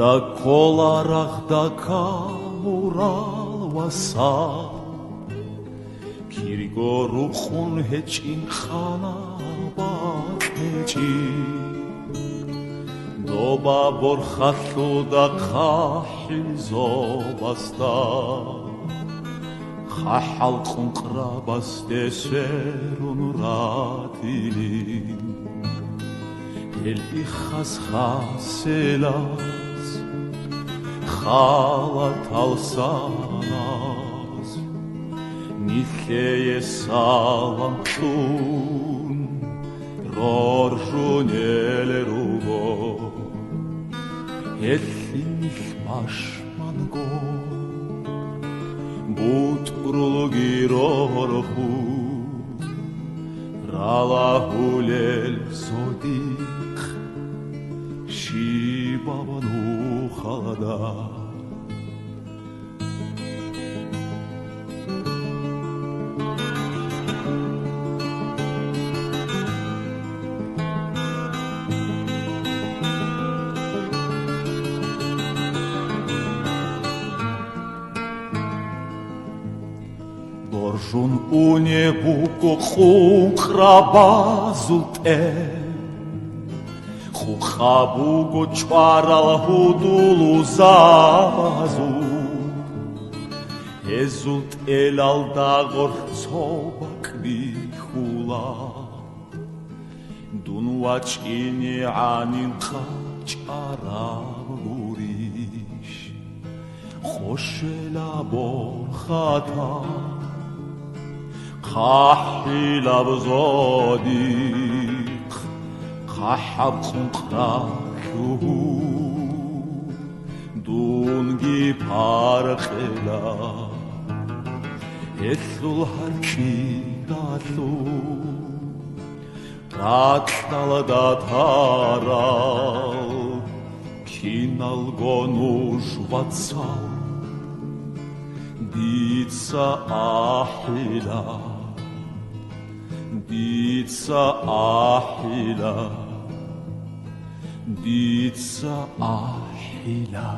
და კოლარახდა კამურალვასა ქირგორუ ხუნ ჰეჭინ ხანა ბატეჭი დობა ბორხალუ და ხაჰილზობასდა ხაჰალ ყუნყრაბას დესერუნ რატილი ელი ხასხასელას ხალათ ალსანას ნიხეე სალამხუნ რორჟუნელე რუგო ელი მაშმანგო ბუტრულგირორხუ რალაჰულელ ზოდიხ შიბაბანუ ხალადა ბორჟუნ უნებუკო ხუნყრაბაზუტე ხუხაბუგო ჭვარალ ჰუდულუ ზაბაზუ ეზულტ ელალ დაღორ ცობაკდი ხულა დუნვაჭინი ანინ ხაჭარავურიშ ხოშელა ბორხათა ხაჰილავ ზოდიხ ხაჰაბ ხუნყრალუ დუნგი ფარხელა ეთლულ ჰარქიდალუ რატალ დათარალ ქინალ გონუჟვაცა დიცა აჰილა დიცა აჰილა დიცა აჰილა